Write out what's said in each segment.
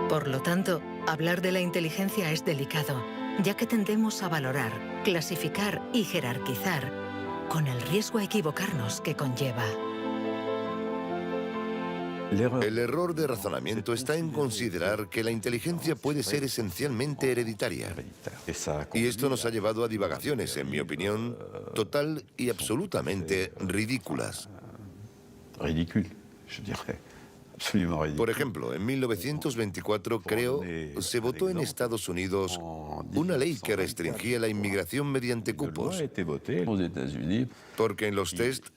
Por lo tanto, hablar de la inteligencia es delicado, ya que tendemos a valorar, clasificar y jerarquizar, con el riesgo a equivocarnos que conlleva. El error de razonamiento está en considerar que la inteligencia puede ser esencialmente hereditaria. Y esto nos ha llevado a divagaciones, en mi opinión, total y absolutamente ridículas. Por ejemplo, en 1924, creo, se votó en Estados Unidos una ley que restringía la inmigración mediante cupos, porque en los test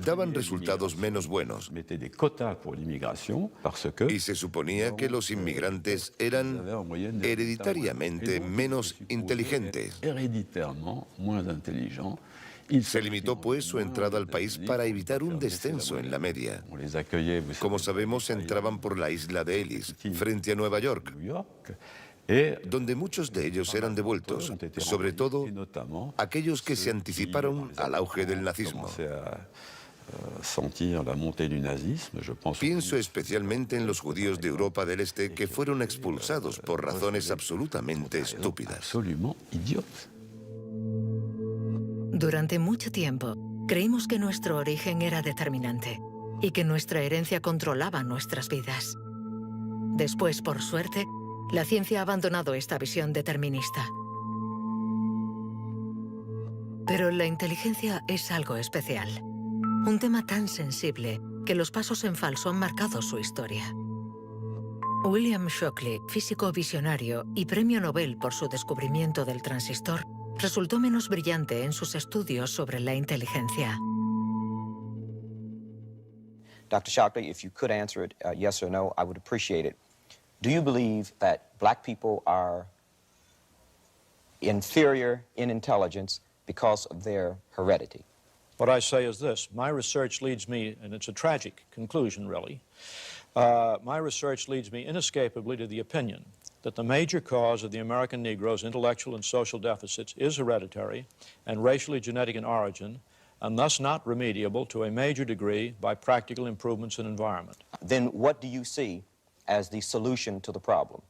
daban resultados menos buenos. Y se suponía que los inmigrantes eran hereditariamente menos inteligentes. Se limitó, pues, su entrada al país para evitar un descenso en la media. Como sabemos, entraban por la isla de Ellis, frente a Nueva York, donde muchos de ellos eran devueltos, sobre todo aquellos que se anticiparon al auge del nazismo. Pienso especialmente en los judíos de Europa del Este que fueron expulsados por razones absolutamente estúpidas. Durante mucho tiempo, creímos que nuestro origen era determinante y que nuestra herencia controlaba nuestras vidas. Después, por suerte, la ciencia ha abandonado esta visión determinista. Pero la inteligencia es algo especial. Un tema tan sensible que los pasos en falso han marcado su historia. William Shockley, físico visionario y premio Nobel por su descubrimiento del transistor, resultó menos brillante en sus estudios sobre la inteligencia. Dr. Shockley, if you could answer it yes or no, I would appreciate it. Do you believe that black people are inferior in intelligence because of their heredity? What I say is this. My research leads me, and it's a tragic conclusion, really, my research leads me inescapably to the opinion that the major cause of the American Negro's intellectual and social deficits is hereditary and racially genetic in origin, and thus not remediable to a major degree by practical improvements in environment. Then what do you see as the solution to the problem?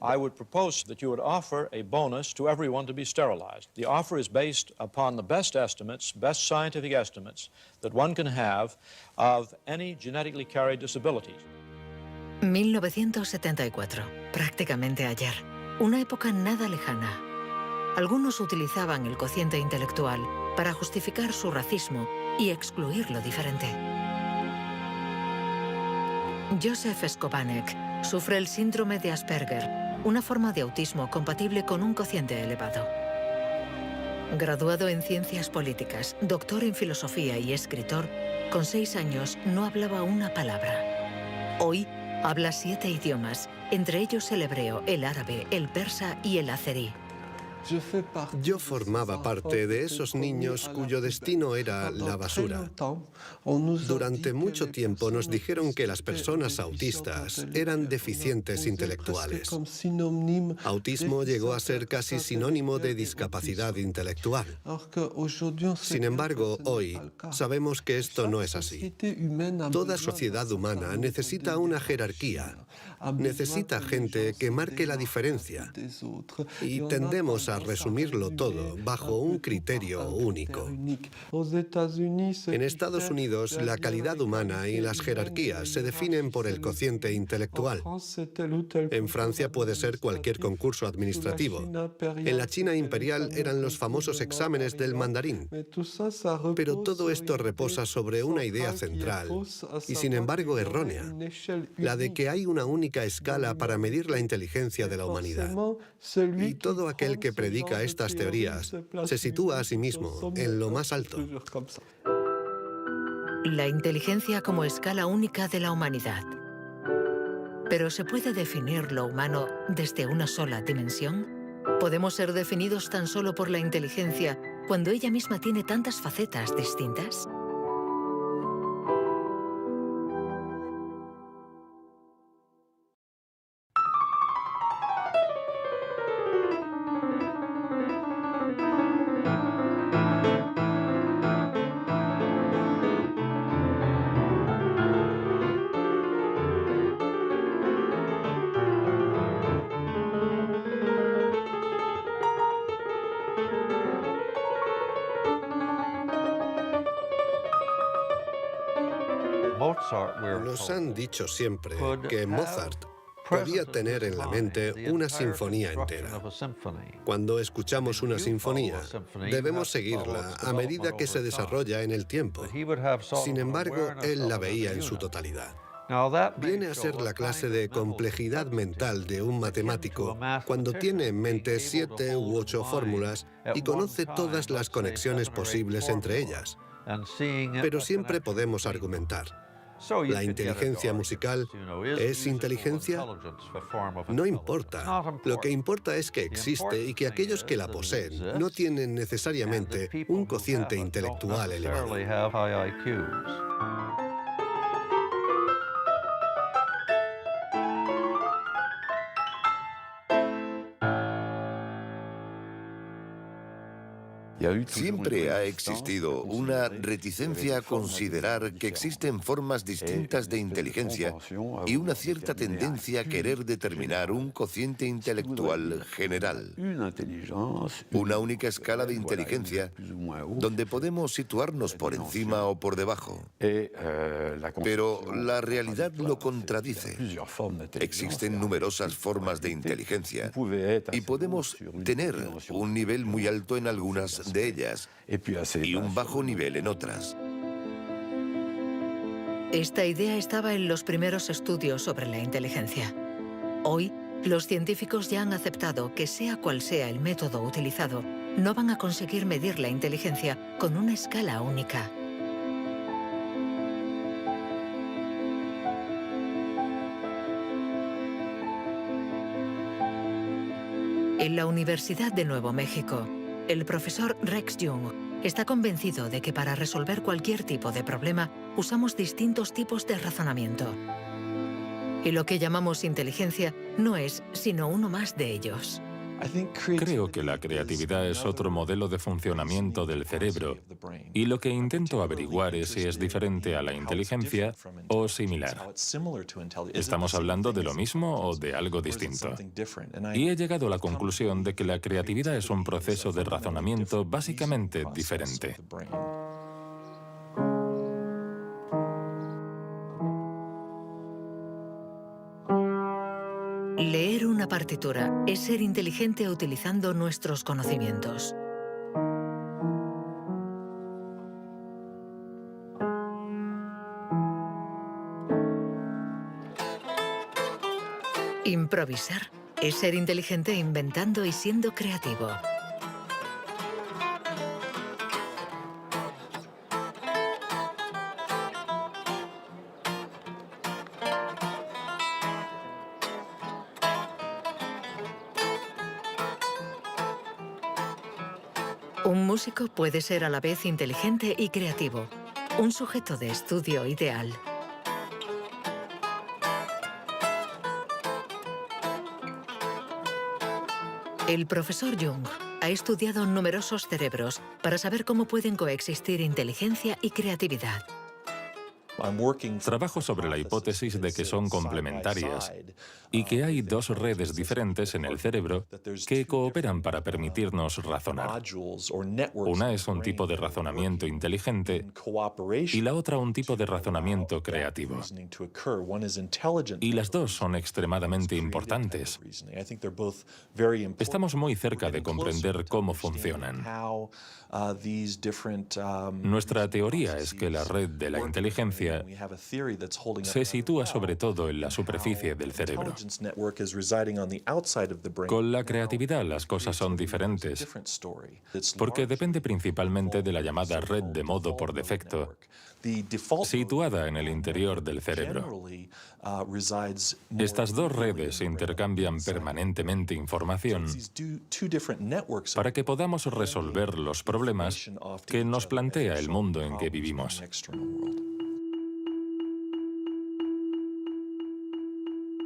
I would propose that you would offer a bonus to everyone to be sterilized. The offer is based upon the best estimates, best scientific estimates that one can have of any genetically carried disabilities. 1974, prácticamente ayer. Una época nada lejana. Algunos utilizaban el cociente intelectual para justificar su racismo y excluir lo diferente. Joseph Skobanek sufre el síndrome de Asperger, una forma de autismo compatible con un cociente elevado. Graduado en ciencias políticas, doctor en filosofía y escritor, con 6 años no hablaba una palabra. Hoy habla 7 idiomas, entre ellos el hebreo, el árabe, el persa y el azerí. Yo formaba parte de esos niños cuyo destino era la basura. Durante mucho tiempo nos dijeron que las personas autistas eran deficientes intelectuales. Autismo llegó a ser casi sinónimo de discapacidad intelectual. Sin embargo, hoy sabemos que esto no es así. Toda sociedad humana necesita una jerarquía, necesita gente que marque la diferencia, y tendemos a resumirlo todo bajo un criterio único. En Estados Unidos, la calidad humana y las jerarquías se definen por el cociente intelectual. En Francia puede ser cualquier concurso administrativo. En la China imperial eran los famosos exámenes del mandarín. Pero todo esto reposa sobre una idea central y, sin embargo, errónea, la de que hay una única escala para medir la inteligencia de la humanidad. Y todo aquel que predica estas teorías se sitúa a sí mismo en lo más alto. La inteligencia como escala única de la humanidad. ¿Pero se puede definir lo humano desde una sola dimensión? ¿Podemos ser definidos tan solo por la inteligencia cuando ella misma tiene tantas facetas distintas? Nos han dicho siempre que Mozart podía tener en la mente una sinfonía entera. Cuando escuchamos una sinfonía, debemos seguirla a medida que se desarrolla en el tiempo. Sin embargo, él la veía en su totalidad. Viene a ser la clase de complejidad mental de un matemático cuando tiene en mente 7 u 8 fórmulas y conoce todas las conexiones posibles entre ellas. Pero siempre podemos argumentar. ¿La inteligencia musical es inteligencia? No importa. Lo que importa es que existe y que aquellos que la poseen no tienen necesariamente un cociente intelectual elevado. Siempre ha existido una reticencia a considerar que existen formas distintas de inteligencia y una cierta tendencia a querer determinar un cociente intelectual general. Una única escala de inteligencia donde podemos situarnos por encima o por debajo. Pero la realidad lo contradice. Existen numerosas formas de inteligencia y podemos tener un nivel muy alto en algunas de ellas y un bajo nivel en otras. Esta idea estaba en los primeros estudios sobre la inteligencia. Hoy, los científicos ya han aceptado que sea cual sea el método utilizado, no van a conseguir medir la inteligencia con una escala única. En la Universidad de Nuevo México, el profesor Rex Jung está convencido de que para resolver cualquier tipo de problema usamos distintos tipos de razonamiento. Y lo que llamamos inteligencia no es sino uno más de ellos. Creo que la creatividad es otro modelo de funcionamiento del cerebro y lo que intento averiguar es si es diferente a la inteligencia o similar. ¿Estamos hablando de lo mismo o de algo distinto? Y he llegado a la conclusión de que la creatividad es un proceso de razonamiento básicamente diferente. Leer una partitura es ser inteligente utilizando nuestros conocimientos. Improvisar es ser inteligente inventando y siendo creativo. Un músico puede ser a la vez inteligente y creativo, un sujeto de estudio ideal. El profesor Jung ha estudiado numerosos cerebros para saber cómo pueden coexistir inteligencia y creatividad. Trabajo sobre la hipótesis de que son complementarias y que hay dos redes diferentes en el cerebro que cooperan para permitirnos razonar. Una es un tipo de razonamiento inteligente y la otra un tipo de razonamiento creativo. Y las dos son extremadamente importantes. Estamos muy cerca de comprender cómo funcionan. Nuestra teoría es que la red de la inteligencia se sitúa sobre todo en la superficie del cerebro. Con la creatividad las cosas son diferentes, porque depende principalmente de la llamada red de modo por defecto, situada en el interior del cerebro. Estas dos redes intercambian permanentemente información para que podamos resolver los problemas que nos plantea el mundo en que vivimos.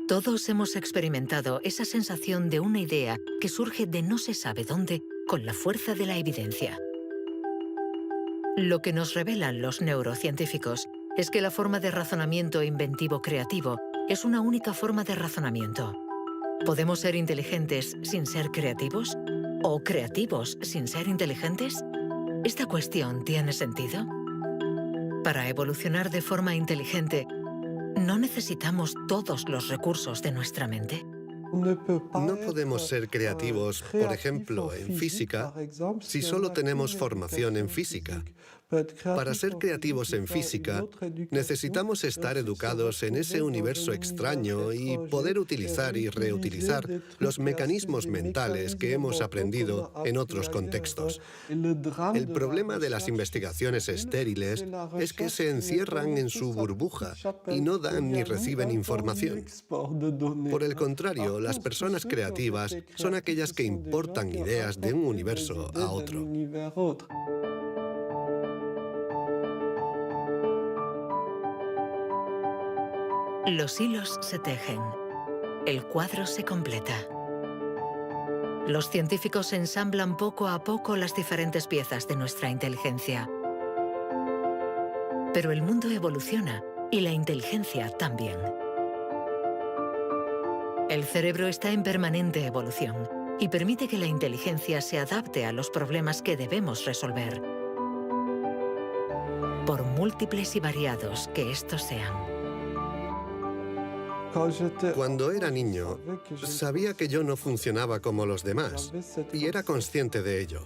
Todos hemos experimentado esa sensación de una idea que surge de no se sabe dónde con la fuerza de la evidencia. Lo que nos revelan los neurocientíficos es que la forma de razonamiento inventivo creativo es una única forma de razonamiento. ¿Podemos ser inteligentes sin ser creativos? ¿O creativos sin ser inteligentes? ¿Esta cuestión tiene sentido? Para evolucionar de forma inteligente, ¿No necesitamos todos los recursos de nuestra mente? No podemos ser creativos, por ejemplo, en física, si solo tenemos formación en física. Para ser creativos en física, necesitamos estar educados en ese universo extraño y poder utilizar y reutilizar los mecanismos mentales que hemos aprendido en otros contextos. El problema de las investigaciones estériles es que se encierran en su burbuja y no dan ni reciben información. Por el contrario, las personas creativas son aquellas que importan ideas de un universo a otro. Los hilos se tejen. El cuadro se completa. Los científicos ensamblan poco a poco las diferentes piezas de nuestra inteligencia. Pero el mundo evoluciona y la inteligencia también. El cerebro está en permanente evolución y permite que la inteligencia se adapte a los problemas que debemos resolver, por múltiples y variados que estos sean. Cuando era niño, sabía que yo no funcionaba como los demás y era consciente de ello.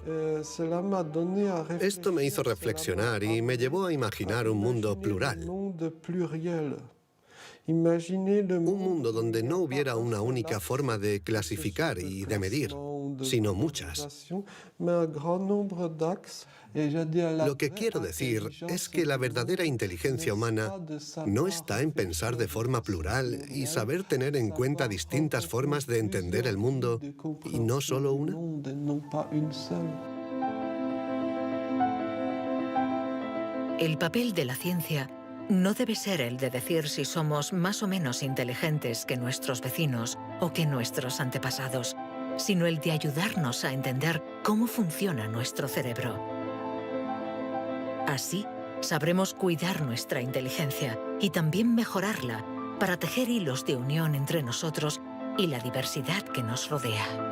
Esto me hizo reflexionar y me llevó a imaginar un mundo plural. Un mundo donde no hubiera una única forma de clasificar y de medir, sino muchas. Lo que quiero decir es que la verdadera inteligencia humana no está en pensar de forma plural y saber tener en cuenta distintas formas de entender el mundo y no solo una. El papel de la ciencia no debe ser el de decir si somos más o menos inteligentes que nuestros vecinos o que nuestros antepasados, sino el de ayudarnos a entender cómo funciona nuestro cerebro. Así, sabremos cuidar nuestra inteligencia y también mejorarla para tejer hilos de unión entre nosotros y la diversidad que nos rodea.